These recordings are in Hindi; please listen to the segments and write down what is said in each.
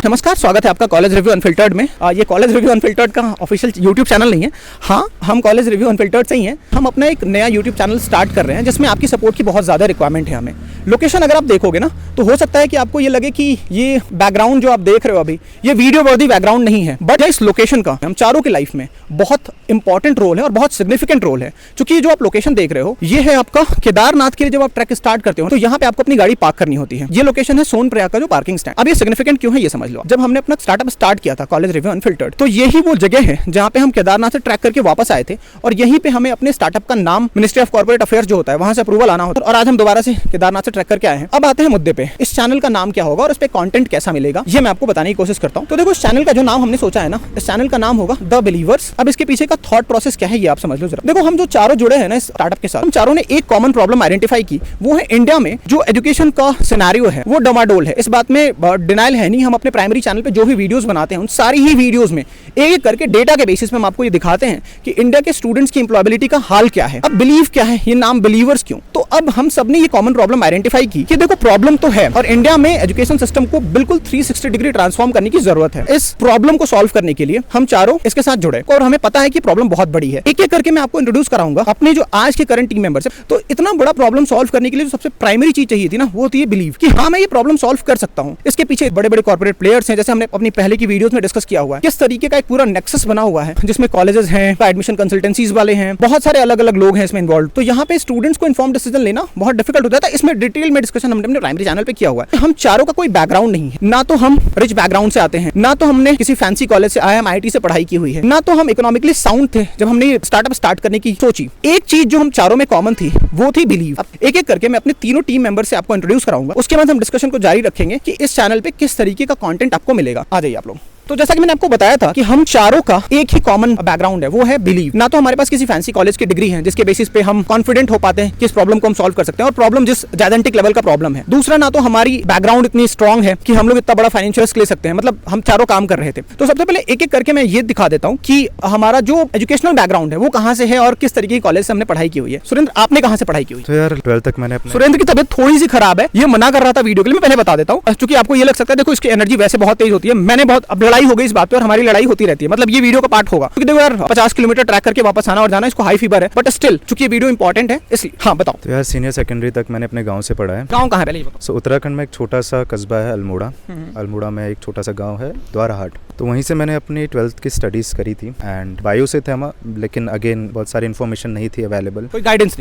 नमस्कार, स्वागत है आपका कॉलेज रिव्यू अनफिल्टर्ड में। ये कॉलेज रिव्यू अनफिल्टर्ड का ऑफिशियल यूट्यूब चैनल नहीं है। हाँ, हम कॉलेज रिव्यू अनफिल्टर्ड से ही हैं। हम अपना एक नया यूट्यूब चैनल स्टार्ट कर रहे हैं जिसमें आपकी सपोर्ट की बहुत ज़्यादा रिक्वायरमेंट है हमें। लोकेशन अगर आप देखोगे ना तो हो सकता है कि आपको ये लगे कि ये बैकग्राउंड जो आप देख रहे हो अभी ये वीडियो वर्दी बैकग्राउंड नहीं है, बट इस लोकेशन का हम चारों की लाइफ में बहुत इंपॉर्टेंट रोल है और बहुत सिग्निफिकेंट रोल है। क्योंकि ये जो आप लोकेशन देख रहे हो ये है आपका केदारनाथ के लिए जब आप ट्रैक स्टार्ट करते हो तो यहाँ पे आपको अपनी गाड़ी पार्क करनी होती है। ये लोकेशन है सोनप्रयाग का जो पार्किंग स्टैंड। अब ये सिग्निफिकेंट क्यों है ये समझ लो। जब हमने अपना स्टार्टअप स्टार्ट किया था कॉलेज रिव्यू अनफिल्टर्ड तो यही वो जगह है जहाँ पे हम केदारनाथ से ट्रैक करके वापस आए थे और यहीं पे हमें अपने स्टार्टअप का नाम मिनिस्ट्री ऑफ कॉर्पोरेट अफेयर्स जो होता है वहां से अप्रूवल आना होता है और आज हम दोबारा से केदारनाथ से ट्रैक करके आए हैं। अब आते हैं मुद्दे पे, इस चैनल का नाम क्या होगा और इस पे कंटेंट कैसा मिलेगा ये मैं आपको बताने की कोशिश करता हूँ। तो देखो, इस चैनल का जो नाम हमने सोचा है ना, इस चैनल का नाम होगा द बिलीवर्स। अब इसके पीछे का थॉट प्रोसेस क्या है ये आप समझ लो जरा। देखो, हम जो चारों जुड़े हैं ना इस स्टार्टअप के साथ, हम चारों ने एक कॉमन प्रॉब्लम आइडेंटिफाई की, वो है इंडिया में जो एजुकेशन का सिनेरियो है वो डमाडोल है। इस बात में डिनाइल है नहीं। हम अपने प्राइमरी चैनल पे जो भी वीडियोस बनाते हैं उन सारी ही वीडियोस में एक एक करके डेटा के बेसिस पे हम आपको ये दिखाते हैं कि इंडिया के स्टूडेंट्स की एम्प्लॉयबिलिटी का हाल क्या है। अब बिलीव क्या है, ये नाम बिलीवर्स क्यों? तो अब हम सब ने ये कॉमन प्रॉब्लम आइडेंटिफाई की कि देखो प्रॉब्लम तो है और इंडिया में एजुकेशन सिस्टम को बिल्कुल 360 डिग्री ट्रांसफॉर्म करने की जरूरत है। इस प्रॉब्लम को सॉल्व करने के लिए हम चारों इसके साथ जुड़े और हमें पता है कि प्रॉब्लम बहुत बड़ी है। एक एक करके मैं आपको इंट्रोड्यूस कराऊंगा अपने जो आज के करंट टीम मेंबर्स है। तो इतना बड़ा प्रॉब्लम सॉल्व करने के लिए जो सबसे प्राइमरी चीज चाहिए थी ना वो होती है बिलीव कि हाँ मैं ये प्रॉब्लम सॉल्व कर सकता हूँ। इसके पीछे बड़े बड़े कॉर्पोरेट प्लेयर्स हैं, जैसे हमने अपनी पहले की वीडियोस में डिस्कस किया हुआ है। किस तरीके का एक पूरा नेक्सस बना हुआ है जिसमें कॉलेजेस हैं, एडमिशन कंसल्टेंसीज वाले हैं, बहुत सारे अलग अलग लोग हैं इसमें इन्वॉल्व। तो यहाँ पे स्टूडेंट्स को इन्फॉर्म डिसीजन लेना बहुत डिफिकल्ट होता है। इसमें डिटेल में डिस्कशन हमने अपने प्राइमरी चैनल पे किया हुआ है। हम चारों का कोई बैकग्राउंड नहीं है, ना तो हम रिच बैकग्राउंड से आते हैं, ना तो हमने किसी फैंसी कॉलेज से IIM IIT से पढ़ाई की हुई है, ना तो हम इकोनॉमिकली साउंड थे जब हमने स्टार्टअप स्टार्ट करने की सोची। एक चीज जो हम चारों में कॉमन थी वो थी बिलीव। एक एक करके मैं अपने तीनों टीम मेंबर से आपको इंट्रोड्यूस कराऊंगा, उसके बाद हम डिस्कशन को जारी रखेंगे कि इस चैनल पे किस तरीके का कंटेंट आपको मिलेगा। आ जाइए आप लोग। तो जैसा कि मैंने आपको बताया था कि हम चारों का एक ही कॉमन बैकग्राउंड है, वो है बिलीव। ना तो हमारे पास किसी फैंसी कॉलेज की डिग्री है जिसके बेसिस पे हम कॉन्फिडेंट हो पाते हैं कि इस प्रॉब्लम को हम सॉल्व कर सकते हैं और प्रॉब्लम जिस जायंटिक लेवल का प्रॉब्लम है। दूसरा, ना तो हमारी बैकग्राउंड इतनी स्ट्रांग है कि हम लोग इतना बड़ा फाइनेंशियल रिस्क ले सकते हैं। मतलब हम चारों काम कर रहे थे। तो सबसे पहले एक एक करके मैं ये दिखा देता हूँ कि हमारा जो एजुकेशनल बैकग्राउंड है वो कहाँ से है और किस तरीके की कॉलेज से हमने पढ़ाई की हुई है। सुरेंद्र, आपने कहाँ से पढ़ाई की हुई? तो यार 12th तक मैंने सुरेंद्र की तबियत थोड़ी सी खराब है, ये मना कर रहा था वीडियो के लिए। मैं पहले बता देता हूँ क्योंकि आपको ये लग सकता है देखो इसकी एनर्जी वैसे बहुत तेज होती है। मैंने बहुत अब लड़ाई हो गई इस बात पे और हमारी लड़ाई होती रहती है। मतलब ये वीडियो का पार्ट होगा क्योंकि देखो यार 50 किलोमीटर ट्रैक करके वापस आना और जाना, इसको हाई फीवर है, बट स्टिल चूंकि ये वीडियो इंपॉर्टेंट है इसलिए। हाँ बताओ। तो यार सीनियर सेकेंडरी तक मैंने अपने गांव से पढ़ा है। गांव कहाँ है पहले ये बताओ? उत्तराखंड में एक छोटा सा कस्बा है अल्मोड़ा। अल्मोड़ा में एक छोटा सा गांव है द्वाराहाट। तो वहीं से मैंने अपनी 12th की स्टडीज करी थी एंड बायो से थे हम, लेकिन अगेन बहुत सारी इन्फॉर्मेशन नहीं थी अवेलेबल। कोई गाइडेंस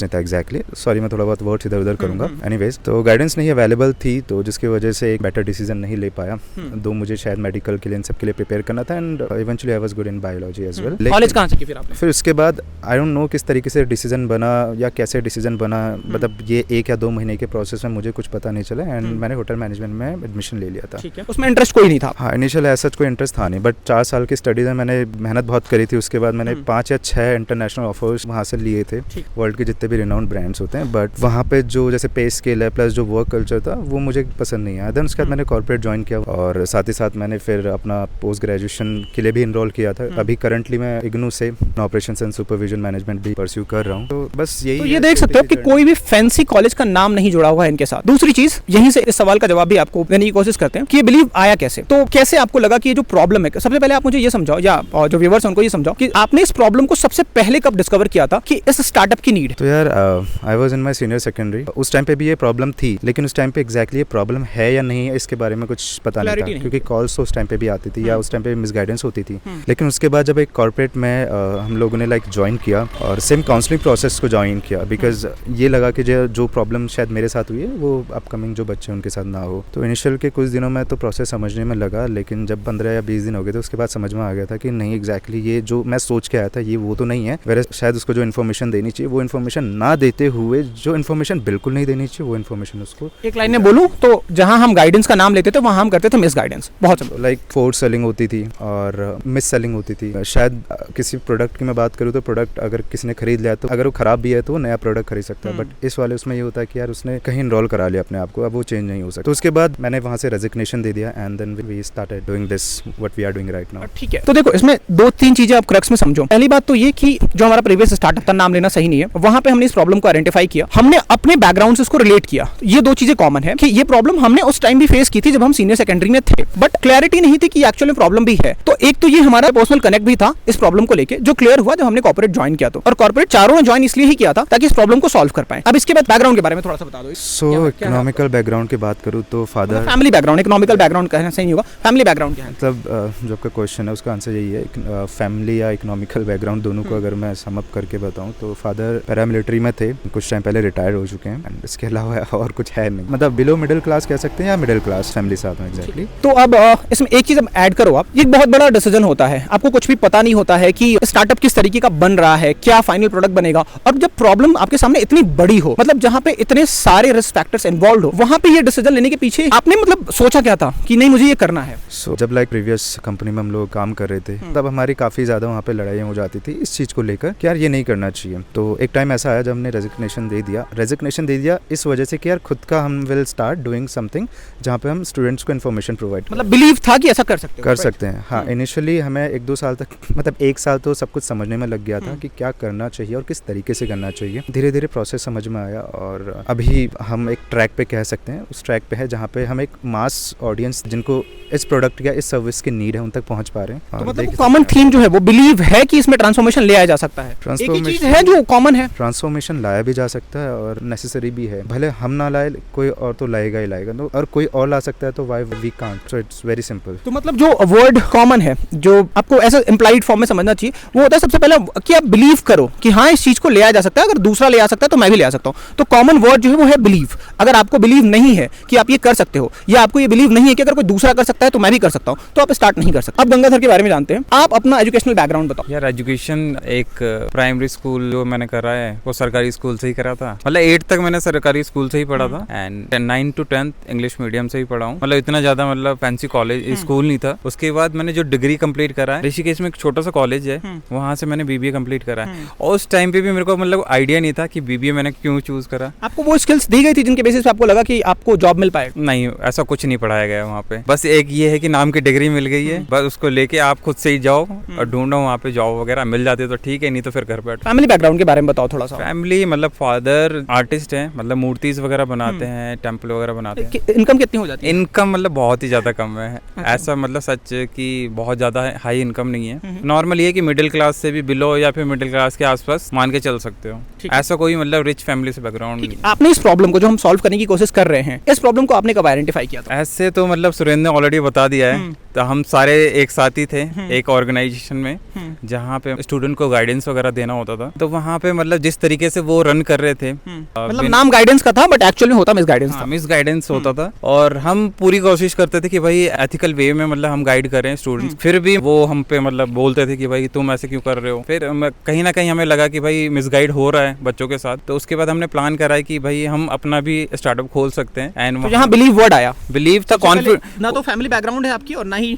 नहीं था एग्जैक्टली। सॉरी, मैं थोड़ा बहुत वर्ड्स इधर उधर करूंगा। एनीवेज, तो गाइडेंस नहीं अवेलेबल थी तो जिसकी वजह से एक बेटर डिसीजन नहीं ले पाया। दो मुझे शायद मेडिकल के लिए इन सब के लिए प्रिपेयर करना था and eventually I was good in biology as well. College कहाँ से की फिर आपने? फिर उसके बाद आई डोंट नो किस तरीके से डिसीजन बना या कैसे डिसीजन बना। मतलब ये 1 या 2 महीने के प्रोसेस में मुझे कुछ पता नहीं चला एंड मैंने होटल मैनेजमेंट में एडमिशन ले लिया था। ठीक है, उसमें इंटरेस्ट कोई नहीं था? हाँ, इनिशियल ऐसा कोई इंटरेस्ट था नहीं, बट 4 साल की स्टडीज में मैंने मेहनत बहुत करी थी। उसके बाद मैंने 5 या 6 इंटरनेशनल ऑफर्स वहाँ से लिए थे, वर्ल्ड के जितने भी रिनाउंड ब्रांड्स होते हैं। बट वहाँ पे जो जैसे पे स्केल है प्लस जो वर्क कल्चर था वो मुझे पसंद नहीं आया। देन उसके बाद मैंने कॉर्पोरेट ज्वाइन किया और साथ ही साथ मैंने फिर अपना पोस्ट ग्रेजुएशन के लिए भी इनरोल किया था। अभी करंटली मैं इग्नू से ऑपरेशंस एंड सुपरविजन मैनेजमेंट भी परस्यू कर रहा हूँ। तो बस यही। तो ये देख सकते हो कि कोई भी फैंसी कॉलेज का नाम नहीं जुड़ा हुआ है इनके साथ। दूसरी चीज, यहीं से इस सवाल का जवाब भी आपको देने की कोशिश करते हैं कि ये बिलीव आया कैसे। तो कैसे आपको लगा कि ये जो प्रॉब्लम है, सबसे पहले आप मुझे ये समझाओ या जो व्यूअर्स उनको ये समझाओ कि आपने इस प्रॉब्लम को सबसे पहले कब डिस्कवर किया था कि इस स्टार्टअप की नीड? तो यार I was in my senior secondary. उस टाइम पे भी ये प्रॉब्लम थी, लेकिन उस टाइम पे एग्जैक्टली ये प्रॉब्लम है या नहीं है इसके बारे में कुछ पता नहीं था क्योंकि कॉल्स तो उस टाइम पे भी आती थी या उस टाइम पे मिसगाइडेंस होती थी। लेकिन उसके बाद जब एक कॉर्पोरेट में हम लोगों ने लाइक ज्वाइन किया और सेम काउंसलिंग प्रोसेस को ज्वाइन किया बिकॉज ये लगा कि जो प्रॉब्लम शायद मेरे साथ हुई है वो अपकमिंग जो बच्चे उनके साथ ना हो। तो इनिशियल के कुछ दिनों में तो प्रोसेस समझने में लगा, लेकिन जब 15 या 20 दिन हो गए तो उसके बाद समझ में आ गया था कि नहीं एग्जैक्टली ये जो मैं सोच के आया था ये वो तो नहीं है। वैसे शायद उसको जो इन्फॉर्मेशन देनी चाहिए वो इन्फॉर्मेशन ना देते हुए जो इन्फॉर्मेशन बिल्कुल नहीं देनी चाहिए वो इन्फॉर्मेशन उसको। एक लाइन में बोलूं तो जहां हम गाइडेंस का नाम लेते थे वहां हम करते थे मिस गाइडेंस। बहुत लाइक फोर्स सेलिंग होती थी और मिस सेलिंग होती थी। शायद किसी प्रोडक्ट की मैं बात करूँ तो प्रोडक्ट अगर किसी ने खरीद लिया तो अगर वो ख़राब भी है तो वो नया प्रोडक्ट खरीद सकता है, बट इस वाले उसमें ये होता है कि यार उसने कहीं इनरोल करा लिया अपने आप को, अब वो चेंज नहीं हो सकता। तो उसके बाद मैंने वहाँ से रेजिग्नेशन दे दिया and then we started doing this what we are doing right now. ठीक है, तो देखो इसमें 2-3 चीजें आप क्रक्स में समझो। पहली बात तो ये कि जो हमारा प्रीवियस स्टार्टअप का नाम लेना सही नहीं है, वहां पे हमने इस प्रॉब्लम को आइडेंटिफाई किया, हमने अपने बैकग्राउंड से इसको रिलेट किया। ये 2 चीजें कॉमन है कि ये प्रॉब्लम हमने उस टाइम भी फेस की थी जब हम सीनियर सेकेंडरी में थे, बट क्लैरिटी नहीं थी कि एक्चुअली में प्रॉब्लम भी है। तो एक तो ये हमारा पर्सनल कनेक्ट भी था इस प्रॉब्लम को लेके, जो क्लियर हुआ जब हमने कॉर्पोरेट ज्वाइन किया। तो और कॉर्पोरेट चारों ने ज्वाइन इसलिए ही किया था ताकि इस प्रॉब्लम को सॉल्व कर पाए। अब इसके बाद बैकग्राउंड के बारे में थोड़ा सा बता दो। सो इकोनॉमिकल बैकग्राउंड की बात करूँ तो father, family background, economical background कहना सही नहीं होगा, फैमिली बैकग्राउंड क्या है? मतलब जो आपका क्वेश्चन है उसका आंसर यही है, फैमिली या इकोनॉमिकल बैकग्राउंड दोनों को अगर मैं सम अप करके बताऊं तो फादर पैरामिलिट्री में थे, कुछ टाइम पहले रिटायर हो चुके हैं एंड इसके अलावा और कुछ है नहीं, मतलब बिलो मिडिल क्लास कह सकते हैं या मिडिल क्लास फैमिली साथ में एग्जैक्टली। तो अब इसमें एक चीज ऐड करो आप, ये एक बहुत बड़ा डिसीजन होता है, आपको कुछ भी पता नहीं होता है कि स्टार्टअप किस तरीके का बन रहा है, क्या फाइनल प्रोडक्ट बनेगा। और जब प्रॉब्लम आपके सामने इतनी बड़ी हो, मतलब जहां पे इतने सारे रिस्क फैक्टर्स इन्वॉल्व हो, वहां पे ये डिसीजन लेने के पीछे आपने मतलब सोचा क्या था कि नहीं मुझे ये करना है? जब लाइक प्रीवियस कंपनी में हम लोग काम कर रहे थे तब हमारी काफी ज्यादा वहाँ पे लड़ाइयाँ हो जाती थी इस चीज को लेकर कि यार ये नहीं करना चाहिए। तो एक टाइम ऐसा आया जब हमने रेजिग्नेशन दे दिया इस वजह से कि यार खुद का हम विल स्टार्ट डूइंग समथिंग जहाँ पे हम स्टूडेंट्स को इन्फॉर्मेशन प्रोवाइड, मतलब बिलीव था कि ऐसा कर सकते हैं। हाँ, इनिशियली हमें 1-2 साल तक, मतलब 1 साल तो सब कुछ समझने में लग गया था कि क्या करना चाहिए और किस तरीके से करना चाहिए। धीरे धीरे प्रोसेस समझ में आया और अभी हम एक ट्रैक पे कह सकते हैं, उस ट्रैक पे है जहाँ पे हम एक मास ऑडियंस जिनको इस प्रोडक्ट या इस सर्विस की नीड है उन तक पहुँच पा रहे हैं। तो मतलब कॉमन थीम जो है वो बिलीव है कि इसमें ट्रांसफॉर्मेशन ले आया जा सकता है, एक ही चीज है जो कॉमन है। ट्रांसफॉर्मेशन लाया भी जा सकता है और नेसेसरी भी है, भले हम ना लाए कोई और तो लाएगा ही लाएगा, तो और कोई और ला सकता है तो why we can't, so it's very simple. तो मतलब जो वर्ड कॉमन है जो आपको ऐसा इम्प्लाइड फॉर्म में समझना चाहिए वो होता है सबसे पहले कि आप बिलीव करो कि हाँ इस चीज को ले आया जा सकता है, अगर दूसरा ले आ सकता है तो मैं भी ले आ सकता हूँ। तो कॉमन वर्ड जो है वो है बिलीव। अगर आपको बिलीव नहीं है कि आप ये कर सकते हो या आपको ये बिलीव नहीं है कि अगर कोई दूसरा कर सकता है तो मैं भी कर सकता हूँ, तो आप स्टार्ट नहीं कर सकते। अब गंगाधर के बारे में जानते हैं, आप अपना एजुकेशनल बैकग्राउंड बताओ। यार एजुकेशन एक प्राइमरी स्कूल जो मैंने करा है वो सरकारी स्कूल से ही करा था, मतलब 8 तक मैंने सरकारी स्कूल से ही पढ़ा था and 9 to 10th English medium से ही पढ़ा हूँ, मतलब इतना ज्यादा मतलब फैंसी कॉलेज स्कूल नहीं था। उसके बाद मैंने जो डिग्री कंप्लीट करा है ऋषिकेश में एक छोटा सा कॉलेज है, वहाँ से मैंने बीबीए कंप्लीट करा है। और उस टाइम पे भी मेरे को मतलब आइडिया नहीं था कि बीबीए मैंने क्यों चूज करा। आपको वो स्किल्स दी गई थी जिनके बेसिस पे आपको लगा कि आपको जॉब मिल पाएगा? नहीं, ऐसा कुछ नहीं पढ़ाया गया वहाँ पे, बस एक ये है कि नाम की डिग्री मिल गई है, बस उसको लेके आप खुद से ही जाओ और ढूंढो, वहाँ पे जॉब वगैरह मिल जाती है तो ठीक है, नहीं तो फिर घर बैठो। फैमिली बैकग्राउंड के बारे में बताओ थोड़ा सा। फैमिली मतलब फादर आर्टिस्ट है, मतलब मूर्तिज वगैरह बनाते हैं, टेम्पल वगैरह बनाते हैं। इनकम कितनी हो जाती है? इनकम मतलब बहुत ही ज्यादा कम है, ऐसा मतलब सच कि बहुत ज्यादा हाई इनकम नहीं है। नॉर्मल ये है कि मिडिल क्लास से भी बिलो या फिर मिडिल क्लास के आसपास मान के चल सकते हो, ऐसा कोई मतलब रिच फैमिली से बैकग्राउंड नहीं। आपने इस प्रॉब्लम को जो हम सॉल्व करने की कोशिश कर रहे हैं, इस प्रॉब्लम को आपने कब आइडेंटिफाई किया था? ऐसे तो मतलब सुरेंद्र ने ऑलरेडी बता दिया है, तो हम सारे एक साथ ही थे एक ऑर्गेनाइजेशन में जहाँ पे स्टूडेंट को गाइडेंस वगैरह देना होता था। तो वहाँ पे मतलब जिस तरीके से वो रन कर रहे थे, मतलब नाम गाइडेंस का था बट एक्चुअली होता मिसगाइडेंस था। मिसगाइडेंस होता था और हम पूरी कोशिश करते थे कि भाई एथिकल वे में मतलब हम गाइड करें स्टूडेंट्स, फिर भी वो हम पे मतलब बोलते थे कि भाई तुम ऐसे क्यों कर रहे हो। फिर कहीं ना कहीं हमें लगा कि भाई मिसगाइड हो रहा है बच्चों के साथ, तो उसके बाद हमने प्लान करा है कि भाई हम अपना भी स्टार्टअप खोल सकते हैं। एंड यहाँ बिलीव वर्ड आया, बिलीव था, कॉन्फिडेंस, ना तो फैमिली बैकग्राउंड है आपकी और ना ही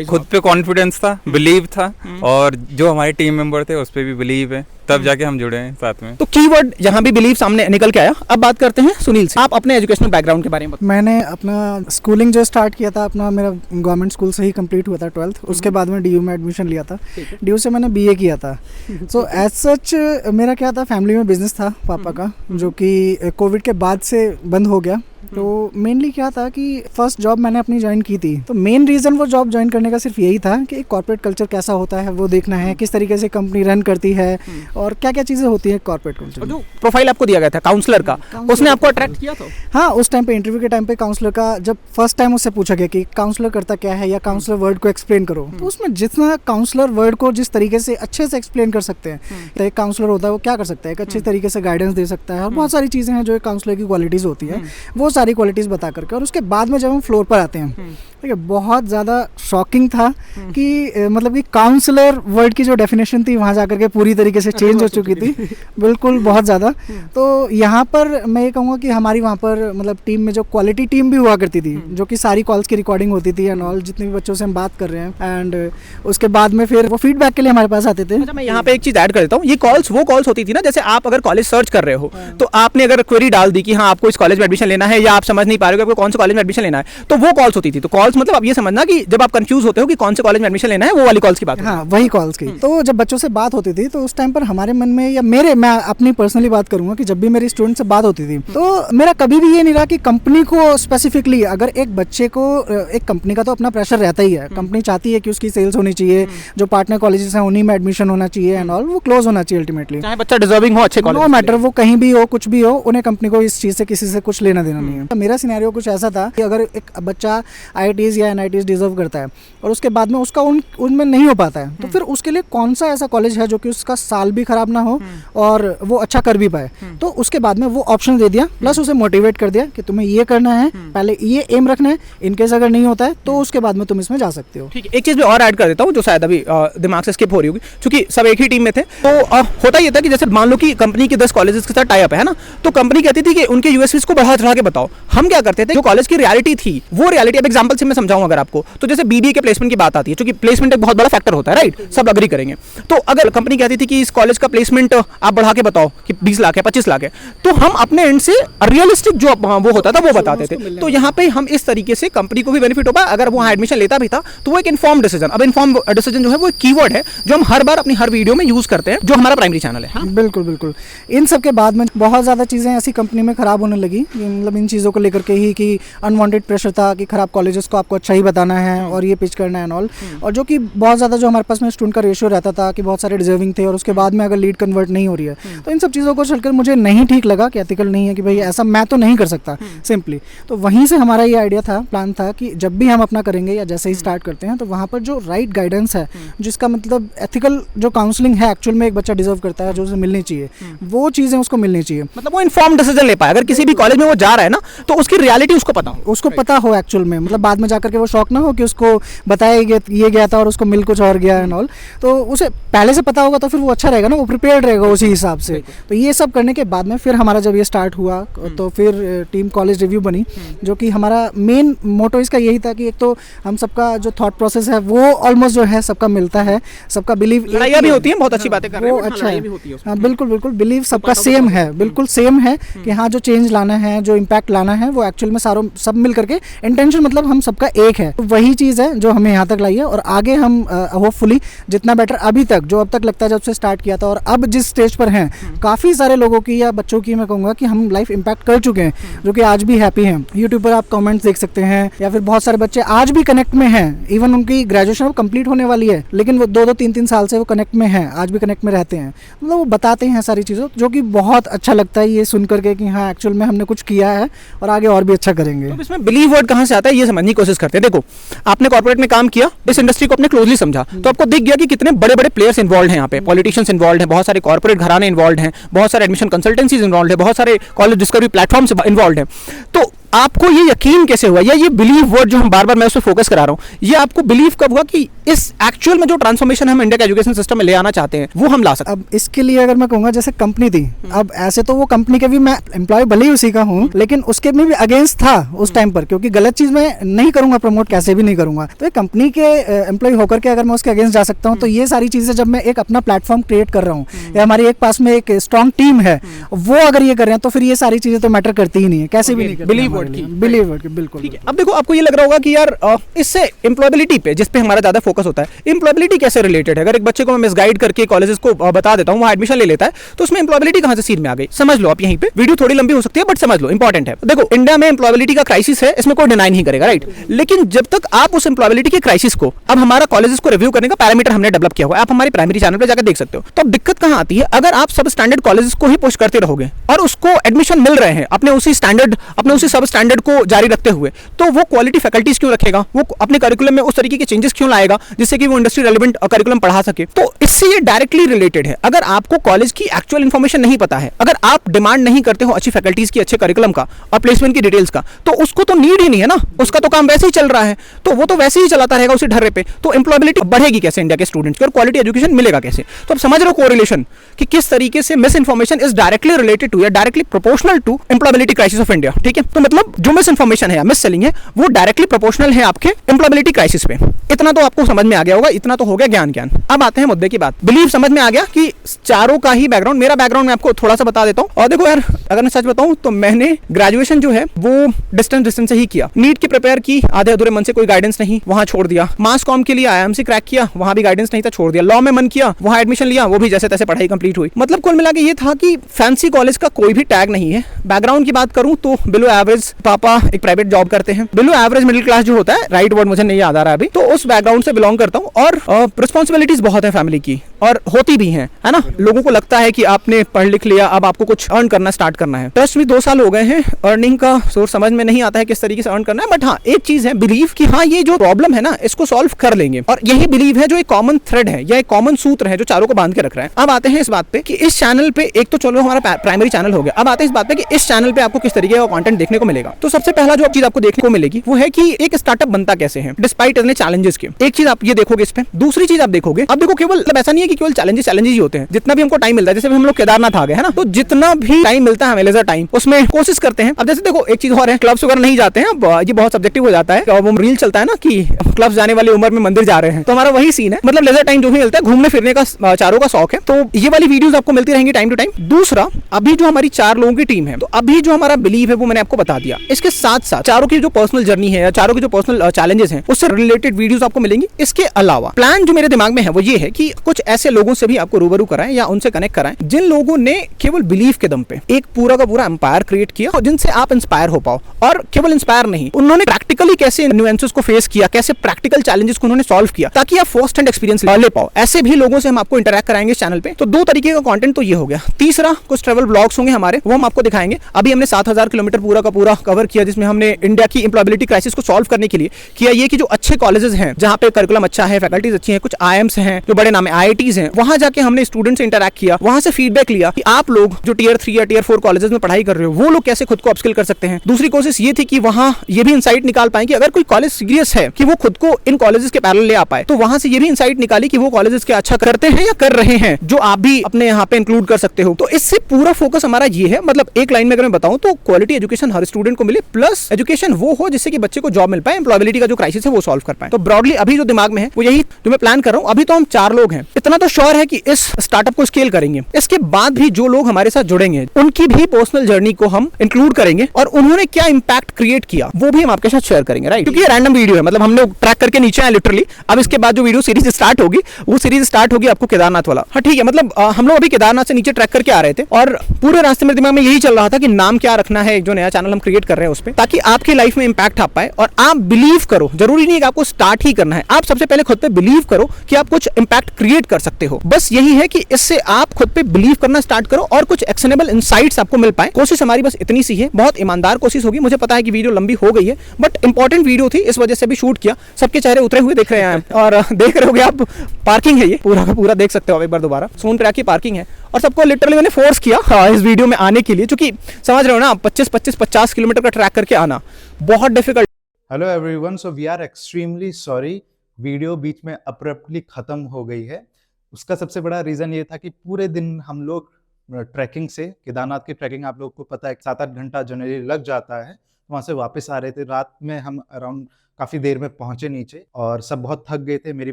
खुद पे कॉन्फिडेंस था, बिलीव था, और जो हमारे टीम मेंबर थे उस पे भी बिलीव है, तब जाके हम जुड़े हैं साथ में। तो कीवर्ड यहाँ भी बिलीव सामने निकल के आया। अब बात करते हैं सुनील से, आप अपने एजुकेशनल बैकग्राउंड के बारे में बताओ। मैंने अपना स्कूलिंग जो स्टार्ट किया था अपना, मेरा गवर्नमेंट स्कूल से ही कंप्लीट हुआ था 12th, उसके बाद में डीयू में एडमिशन लिया था, डीयू से मैंने बीए किया था। सो एज सच मेरा क्या था, फैमिली में बिजनेस था पापा का, जो कि कोविड के बाद से बंद हो गया। तो मेनली क्या था कि फर्स्ट जॉब मैंने अपनी ज्वाइन की थी, तो मेन रीज़न वो जॉब ज्वाइन करने का सिर्फ यही था कि कॉर्पोरेट कल्चर कैसा होता है वो देखना है, किस तरीके से कंपनी रन करती है और क्या क्या चीज़ें होती है कॉर्पोरेट कल्चर। जो प्रोफाइल आपको दिया गया था काउंसलर का, उसने आपको अट्रैक्ट किया था? हाँ, उस टाइम पे इंटरव्यू के टाइम पे काउंसलर का जब फर्स्ट टाइम उससे पूछा गया कि काउंसलर करता क्या है या काउंसलर वर्ड को एक्सप्लेन करो, तो उसमें जितना काउंसलर वर्ड को जिस तरीके से अच्छे से एक्सप्लेन कर सकते हैं, तो एक काउंसलर होता है वो क्या कर सकता है, एक अच्छे तरीके से गाइडेंस दे सकता है और बहुत सारी चीज़ें हैं जो एक काउंसलर की क्वालिटीज़ होती है, वो सारी क्वालिटीज़ बता करके। और उसके बाद में जब हम फ्लोर पर आते हैं देखिए बहुत ज़्यादा शॉकिंग था कि मतलब कि काउंसलर वर्ड की जो डेफिनेशन थी वहाँ जाकर के पूरी तरीके से चेंज हो चुकी थी, बिल्कुल बहुत ज़्यादा। तो यहाँ पर मैं ये कहूँगा कि हमारी वहाँ पर मतलब टीम में जो क्वालिटी टीम भी हुआ करती थी, जो कि सारी कॉल्स की रिकॉर्डिंग होती थी एंड ऑल, जितने भी बच्चों से हम बात कर रहे हैं, एंड उसके बाद में फिर वो फीडबैक के लिए हमारे पास आते थे। अच्छा, मैं यहाँ पे एक चीज ऐड कर देता हूँ, ये कॉल्स वो कॉल्स होती थी ना, जैसे आप अगर कॉलेज सर्च कर रहे हो तो आपने अगर क्वेरी डाल दी कि हाँ आपको इस कॉलेज में एडमिशन लेना है, या आप समझ नहीं पा रहे हो कि आपको कौन से कॉलेज में एडमिशन लेना है, तो वो कॉल्स होती थी। तो कॉल्स मतलब आप ये समझना कि जब आप कंफ्यूज होते हो कि कौन से कॉलेज में एडमिशन लेना है, वो वाली कॉल्स की बात है। हाँ, वही कॉल्स की। तो जब बच्चों से बात होती थी तो उस टाइम पर हमारे मन में, या मैं अपनी पर्सनली बात करूंगा कि जब भी मेरी स्टूडेंट से बात होती थी तो मेरा कभी भी ये नहीं रहा कि कंपनी को स्पेसिफिकली, अगर एक बच्चे को, एक कंपनी का तो अपना प्रेशर रहता ही है, कंपनी चाहती है कि उसकी सेल्स होनी चाहिए, जो पार्टनर कॉलेजेस हैं उन्हीं में एडमिशन होना चाहिए एंड ऑल, वो क्लोज होना चाहिए अल्टीमेटली, चाहे बच्चा डिजर्विंग हो अच्छे कॉलेज, नो मैटर वो कहीं भी हो, कुछ भी हो, उन्हें कंपनी को इस चीज़ से किसी से कुछ लेना देना नहीं है। मेरा सिनेरियो कुछ ऐसा था कि अगर एक बच्चा IITs या NITs डिजर्व करता है और उसके बाद में उसका उनमें नहीं हो पाता है, तो फिर उसके लिए कौन सा ऐसा कॉलेज है जो कि उसका साल भी खराब ना हो और वो अच्छा कर भी पाए। तो उसके बाद में वो ऑप्शन दे दिया, प्लस उसे मोटिवेट कर दिया कि तुम्हें ये करना है, पहले ये एम रखना है, इनकेस अगर नहीं होता है तो उसके बाद में तुम इसमें जा सकते हो। ठीक है, एक चीज मैं और ऐड कर देता हूँ जो शायद अभी दिमाग से स्किप हो रही होगी, क्योंकि सब एक ही टीम में थे। तो होता ये था कि जैसे मान लो कि कंपनी के 10 कॉलेजेस के साथ टाई अप है ना, तो कंपनी कहती थी कि उनके यूएसपीज को बढ़ा चढ़ा के बताओ। हम क्या करते थे, जो कॉलेज की रियलिटी थी वो रियलिटी, अब एग्जांपल से मैं समझाऊं अगर आपको, तो जैसे BBA के प्लेसमेंट की बात आती है, क्योंकि प्लेसमेंट एक बहुत बड़ा फैक्टर होता है, राइट, सब अग्री करेंगे। तो अगर कंपनी कहती थी कि इस कॉलेज का प्लेसमेंट आप बढ़ा के बताओ कि 20 लाख है, 25 लाख है, तो हम अपने एंड से रियलिस्टिक जो वो होता था वो बताते थे। तो यहाँ पे हम इस तरीके से कंपनी को भी बेनिफिट हो पाया, अगर वो एडमिशन लेता भी था तो वो एक इन्फॉर्म डिसीजन। अब इन्फॉर्म डिसीजन जो है वो एक कीवर्ड है जो हम हर बार अपनी हर वीडियो में यूज करते हैं, जो हमारा प्राइमरी चैनल है। हाँ? बिल्कुल बिल्कुल। इन सब के बाद में बहुत ज़्यादा चीज़ें ऐसी कंपनी में ख़राब होने लगी, मतलब इन चीज़ों को लेकर के ही कि अनवांटेड प्रेशर था कि ख़राब कॉलेजेस को आपको अच्छा ही बताना है और ये पिच करना है एंड ऑल, और जो कि बहुत ज़्यादा जो हमारे पास में स्टूडेंट का रेशियो रहता था कि बहुत सारे डिजर्विंग थे और उसके बाद में अगर लीड कन्वर्ट नहीं हो रही है, तो इन सब चीज़ों को चलकर मुझे नहीं ठीक लगा कि एथिकल नहीं है कि भाई ऐसा मैं तो नहीं कर सकता सिंपली। तो वहीं से हमारा ये आइडिया था, प्लान था कि जब भी हम अपना करेंगे या जैसे ही स्टार्ट करते हैं तो वहाँ पर जो राइट गाइडेंस है, जिसका मतलब एथिकल जो काउंसलिंग है एक्चुअल में एक बच्चा डिजर्व करता है, जो उसे मिलनी चाहिए, वो चीज़ें उसको मिलनी चाहिए। मतलब वो इन्फॉर्म डिसीजन ले पाए, अगर किसी भी कॉलेज में वो जा रहा है ना तो उसकी रियलिटी उसको पता हो एक्चुअल में, मतलब बाद में जाकर के वो शौक ना हो कि उसको बताया ये गया था और उसको मिल कुछ और गया एंड ऑल। तो उसे पहले से पता होगा तो फिर वो अच्छा रहेगा ना, वो प्रिपेयर्ड रहेगा उसी हिसाब से। तो ये सब करने के बाद में फिर हमारा जब ये स्टार्ट हुआ तो फिर टीम कॉलेज रिव्यू बनी, जो कि हमारा मेन मोटो इसका यही था कि एक तो हम सबका जो थॉट प्रोसेस है वो ऑलमोस्ट जो है सबका मिलता है, सबका बिलीव, लड़ाइयाँ भी होती हैं, बहुत अच्छी बातें कर रहे हैं, वो अच्छा है। हाँ बिल्कुल बिल्कुल, बिलीव सबका सेम है, बिल्कुल सेम है कि हाँ जो चेंज लाना है, जो इम्पैक्ट लाना है, वो एक्चुअल में सारों सब मिल करके इंटेंशन, मतलब हम सबका एक है। तो वही चीज़ है जो हमें यहाँ तक लाई है और आगे हम होपफुली जितना बेटर अभी तक, जो अब तक लगता है जब से स्टार्ट किया था और अब जिस स्टेज पर हैं, काफ़ी सारे लोगों की या बच्चों की मैं कहूँगा कि हम लाइफ इम्पैक्ट कर चुके हैं, जो कि आज भी हैप्पी हैं। यूट्यूब पर आप कमेंट्स देख सकते हैं, या फिर बहुत सारे बच्चे आज भी कनेक्ट में हैं, इवन उनकी ग्रेजुएशन अब कंप्लीट होने वाली है लेकिन वो 2-2, 3-3 साल से वो कनेक्ट में हैं, आज भी कनेक्ट में रहते हैं। मतलब वो बताते हैं सारी चीज़ों, जो कि बहुत अच्छा लगता है ये सुन करके कि हाँ एक्चुअल में हमने कुछ किया है और आगे और भी अच्छा करेंगे। तो इसमें बिलीव वर्ड कहाँ से आता है ये समझने की कोशिश करते हैं। देखो, आपने कॉर्पोरेट में काम किया, इस इंडस्ट्री को आपने क्लोजली समझा, तो आपको दिख गया कि कितने बड़े बड़े प्लेयर्स इन्वॉल्व हैं यहाँ पे, पॉलिटिशियंस इन्वॉल्व हैं, बहुत सारे कॉर्पोरेट घराने इन्वॉल्व हैं, बहुत सारे एडमिशन कंसल्टेंसीज इन्वॉल्व हैं, बहुत सारे कॉलेज डिस्कवरी प्लेटफॉर्म्स इन्वॉल्व हैं। तो आपको ये यकीन कैसे हुआ, या ये बिलीव वर्ड जो हम बार बार मैं उस पर फोकस करा रहा हूँ, ये आपको बिलीव कब हुआ कि इस एक्चुअल में जो ट्रांसफॉर्मेशन हम इंडिया के एजुकेशन सिस्टम में ले आना चाहते हैं वो हम ला सकते हैं? अब इसके लिए अगर मैं कहूँगा, जैसे कंपनी थी, अब ऐसे तो वो कंपनी के भी मैं एम्प्लॉय भले ही उसी का हूँ, लेकिन उसके में भी अगेंस्ट था उस टाइम पर, क्योंकि गलत चीज़ मैं नहीं करूँगा, प्रमोट कैसे भी नहीं करूँगा। तो एक कंपनी के एम्प्लॉय होकर के अगर मैं उसके अगेंस्ट जा सकता हूँ, तो ये सारी चीज़ें जब मैं एक अपना प्लेटफॉर्म क्रिएट कर रहा हूँ, या हमारी एक पास में एक स्ट्रॉन्ग टीम है, वो अगर ये कर रहे हैं, तो फिर ये सारी चीज़ें तो मैटर करती ही नहीं है, कैसे भी नहीं। बिलीव वर्ड की, बिलीव वर्ड की, बिल्कुल। ठीक है, अब देखो आपको ये लग रहा होगा कि यार इससे एम्प्लॉयबिलिटी पे, जिस पे हमारा ज्यादा फोकस होता है, एम्प्लॉयबिलिटी कैसे रिलेटेड है? अगर एक बच्चे को मैं मिसगाइड करके कॉलेजेस को बता देता हूँ, वहाँ एडमिशन ले लेता है, तो उसमें एम्प्लॉयबिलिटी कहाँ से सीन में आ गई? समझ लो आप यहीं पे, वीडियो थोड़ी लंबी हो सकती है बट समझ लो, इंपॉर्टेंट है। देखो, इंडिया में एम्प्लॉयबिलिटी का क्राइसिस है, इसमें कोई डिनाई नहीं करेगा, राइट? लेकिन जब तक आप उस एम्प्लॉयबिलिटी के क्राइसिस को, अब हमारा कॉलेजेस को रिव्यू करने का पैरामीटर हमने डेवलप किया हुआ है, आप हमारे प्राइमरी चैनल पर जाकर देख सकते हो। तो अब दिक्कत कहाँ आती है? अगर आप सब स्टैंडर्ड कॉलेजेस को ही पुश करते रहोगे और उसको एडमिशन मिल रहे हैं अपने उसी स्टैंडर्ड, अपने उसी सब स्टैंडर्ड को जारी रखते हुए, तो वो क्वालिटी फैकल्टीज क्यों रखेगा, वो अपने करिकुलम में उस तरीके के चेंजेस क्यों लाएगा जिससे कि वो इंडस्ट्री रेलेवेंट करिकुलम पढ़ा सके। तो इससे ये डायरेक्टली रिलेटेड है। अगर आपको कॉलेज की एक्चुअल इन्फॉर्मेशन नहीं पता है, अगर आप डिमांड नहीं करते हो अच्छी फैकल्टीज की, अच्छे करिकुलम का और प्लेसमेंट की डिटेल्स का, तो उसको तो नीड ही नहीं है ना, उसका तो काम वैसे ही चल रहा है, तो वो तो वैसे ही चलाता रहेगा उसी ढर्रे पे, तो एम्प्लॉयबिलिटी बढ़ेगी कैसे इंडिया के स्टूडेंट्स की और क्वालिटी एजुकेशन मिलेगा कैसे। तो आप समझ रहे हो कोरिलेशन कि किस तरीके से misinformation is directly related to या directly proportional to employability crisis of India. ठीक है, तो मतलब जो मिस इन्फॉर्मेशन है या मिस सेलिंग है वो डायरेक्टली प्रोपोर्शनल है आपके एम्प्लॉयबिलिटी क्राइसिस पे। इतना तो आपको समझ में आ गया होगा, इतना तो हो गया ज्ञान। अब आते हैं मुद्दे की बात। बिलीव समझ में आ गया कि चारों का ही बैकग्राउंड, मेरा बैकग्राउंड मैं आपको थोड़ा सा बता देता हूं। और देखो यार, अगर मैं सच बताऊं तो मैंने ग्रेजुएशन जो है वो डिस्टेंस से ही किया। नीट की प्रिपेयर की आधे अधूरे मन से, कोई गाइडेंस नहीं, वहां छोड़ दिया। मास कॉम के लिए आईएमसी क्रैक किया, वहां भी गाइडेंस नहीं था, छोड़ दिया। लॉ में मन किया, वहां एडमिशन लिया, वो भी जैसे तैसे पढ़ाई कंप्लीट हुई। मतलब कुल मिला के ये था कि फैंसी कॉलेज का कोई भी टैग नहीं है। बैकग्राउंड की बात करूं तो बिलो एवरेज, पापा एक प्राइवेट जॉब करते हैं, बिलो एवरेज मिडिल क्लास जो होता है, राइट वर्ड मुझे नहीं याद आ रहा अभी, तो उस बैकग्राउंड से बिलोंग करता हूं। और रिस्पॉन्सिबिलिटीज बहुत है फैमिली की, और होती भी है ना। लोगों को लगता है कि आपने पढ़ लिख लिया, अब आपको कुछ अर्न करना स्टार्ट करना है। ट्रस्ट में 2 साल हो गए हैं, अर्निंग का सोर्स समझ में नहीं आता है किस तरीके से अर्न करना है। बट हाँ, एक चीज है, बिलीव कि हाँ ये जो प्रॉब्लम है ना, इसको सॉल्व कर लेंगे। और यही बिलीव है जो एक कॉमन थ्रेड है या एक कॉमन सूत्र है जो चारों को बांध के रख रहा है। अब आते हैं इस बात पे कि इस चैनल पे, एक तो चलो हमारा प्राइमरी चैनल हो गया, अब आते हैं इस बात पे कि इस चैनल पे आपको किस तरीके का कंटेंट देखने को मिलेगा। तो सबसे पहला जो चीज आपको देखने को मिलेगी वो है कि एक स्टार्टअप बनता कैसे है डिस्पाइट इतने चैलेंजेस के। एक चीज आप ये देखोगे इस पे। दूसरी चीज आप देखोगे, अब देखो केवल मतलब ऐसा नहीं है कि केवल चैलेंजेस ही होते हैं। जितना भी हमको टाइम मिलता है, जैसे हम लोग केदारनाथ आ गए है ना, तो जितना भी टाइम मिलता है हमें लेजर टाइम, उसमें कोशिश करते हैं। अब जैसे देखो एक चीज और है, क्लब्स वगैरह नहीं जाते हैं, अब ये बहुत सब्जेक्टिव हो जाता है। वो रील चलता है ना कि क्लब्स जाने वाली उम्र में मंदिर जा रहे हैं, तो हमारा वही सीन है। मतलब लेजर टाइम जो भी मिलता है, घूमने फिरने का चारों का शौक है, तो ये वाली वीडियोस आपको मिलती रहेंगी टाइम टू टाइम। दूसरा, अभी जो हमारी 4 लोगों की टीम है, तो अभी जो हमारा बिलीव है वो मैंने आपको बता दिया। इसके साथ साथ चारों की जो पर्सनल जर्नी है या चारों की जो पर्सनल चैलेंजेस हैं, उससे रिलेटेड वीडियोस आपको मिलेंगी। इसके अलावा प्लान जो मेरे दिमाग में है वो ये है कि कुछ ऐसे लोगों से भी आपको रूबरू कराएं या उनसे कनेक्ट कराएं जिन लोगों ने केवल बिलीव के दम पे एक पूरा का पूरा एम्पायर क्रिएट किया, जिनसे आप इंस्पायर हो पाओ। और केवल इंस्पायर नहीं, उन्होंने प्रैक्टिकली कैसे न्यूएंसेस को फेस किया, कैसे प्रैक्टिकल चैलेंजेस को उन्होंने सॉल्व किया, ताकि आप फर्स्ट हैंड एक्सपीरियंस ले पाओ। ऐसे भी लोगों से हम आपको इंटरैक्ट कराएंगे इस चैनल पे। तो 2 तरीके का कंटेंट तो ये हो गया। तीसरा, कुछ ट्रैवल ब्लॉग्स होंगे हमारे, वो हम आपको दिखाएंगे। अभी हमने 7000 किलोमीटर पूरा का पूरा कवर किया, जिसमें हमने इंडिया की एम्प्लॉयबिलिटी क्राइसिस को सॉल्व करने के लिए किया ये कि जो अच्छे कॉलेजेस हैं, जहां पे करिकुलम अच्छा है, फैकल्टीज अच्छी हैं, कुछ आईएम्स हैं जो बड़े नाम है, आईआईटीज हैं, वहां जाके हमने स्टूडेंट से इंटरैक्ट किया, वहां से फीडबैक लिया कि आप लोग जो टियर 3 या टियर 4 कॉलेजेस में पढ़ाई कर रहे हो, वो लोग कैसे खुद को अपस्किल कर सकते हैं। दूसरी कोशिश ये थी कि वहां ये भी इंसाइट निकाल पाए कि अगर कोई कॉलेज सीरियस है कि वो खुद को इन कॉलेजेस के पैरेलल ले आ पाए, तो वहां से ये भी इंसाइट निकाली कि वो कॉलेजेस क्या अच्छा करते हैं या कर रहे हैं, जो आप भी अपने यहाँ पे इंक्लूड कर सकते हो। तो इससे पूरा फोकस हमारा ये है, मतलब एक लाइन में अगर मैं बताऊं तो क्वालिटी एजुकेशन हर स्टूडेंट को मिले, प्लस एजुकेशन वो हो जिससे कि बच्चे को जॉब मिल पाए, एम्प्लॉयबिलिटी का जो क्राइसिस है वो सॉल्व कर पाए। तो ब्रॉडली अभी जो दिमाग में है वो यही जो मैं प्लान कर रहा हूं। अभी तो हम 4 लोग हैं, इतना तो श्योर है कि इस स्टार्टअप को स्केल करेंगे। इसके बाद भी जो लोग हमारे साथ जुड़ेंगे उनकी भी पर्सनल जर्नी को हम इंक्लूड करेंगे और उन्होंने क्या इंपैक्ट क्रिएट किया वो भी हम आपके साथ शेयर करेंगे, राइट। क्योंकि ये रैंडम वीडियो है, मतलब हमने ट्रैक करके नीचे आए लिटरली। अब इसके बाद जो वीडियो सीरीज स्टार्ट होगी वो सीरीज स्टार्ट होगी आपको केदारनाथ वाला। हाँ ठीक है, मतलब हम लोग अभी केदारनाथ से नीचे ट्रैक करके आ रहे थे और पूरे रास्ते मेरे दिमाग में यही चल रहा था कि नाम क्या रखना है, जो नया चैनल हम क्रिएट कर रहे हैं उस पर, ताकि आपकी लाइफ में इंपैक्ट आ पाए। और आप बिलीव करो, जरूरी नहीं है कि आपको स्टार्ट ही करना है, आप सबसे पहले खुद पे बिलीव करो कि आप कुछ इंपैक्ट क्रिएट कर सकते हो। बस यही है कि इससे आप खुद पे बिलीव करना स्टार्ट करो और कुछ एक्शनेबल इनसाइट्स आपको मिल पाए। कोशिश हमारी बस इतनी सी है, बहुत ईमानदार कोशिश होगी। मुझे पता है कि वीडियो लंबी हो गई है, बट इंपॉर्टेंट वीडियो थी, इस वजह से भी शूट किया। सबके चेहरे उतरे हुए दिख रहे हैं और देख रहे होगे आप, पार्किंग है ये पूरा का पूरा, देख सकते हो आप एक बार दोबारा, सोनप्रयाग की पार्किंग है। और सबको लिटरली मैंने फोर्स किया इस वीडियो में आने के लिए, क्योंकि समझ रहे हो ना, 25-50 किलोमीटर का ट्रैक करके आना बहुत difficult. Hello everyone, so we are extremely sorry, video बीच में अब्रप्टली खत्म हो गई है। उसका सबसे बड़ा रीजन ये था कि पूरे दिन हम लोग ट्रैकिंग से, केदारनाथ की ट्रैकिंग आप लोग को पता है 7-8 घंटा जनरली लग जाता है, वहाँ से वापस आ रहे थे। रात में हम अराउंड काफ़ी देर में पहुँचे नीचे और सब बहुत थक गए थे। मेरी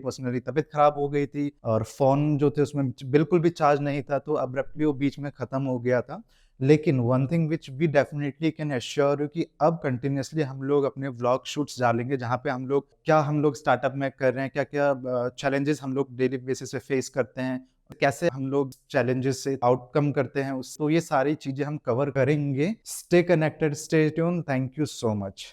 पर्सनली तबीयत खराब हो गई थी और फ़ोन जो थे उसमें बिल्कुल भी चार्ज नहीं था, तो अब्रप्टली वो बीच में ख़त्म हो गया था। लेकिन one thing which we definitely can assure you कि अब कंटिन्यूसली हम लोग अपने व्लॉग शूट्स डालेंगे, जहाँ पे हम लोग स्टार्टअप में कर रहे हैं, क्या क्या चैलेंजेस हम लोग डेली बेसिस पे फेस करते हैं, कैसे हम लोग चैलेंजेस से आउटकम करते हैं, तो ये सारी चीज़ें हम कवर करेंगे। Stay connected, stay tune, thank you so much.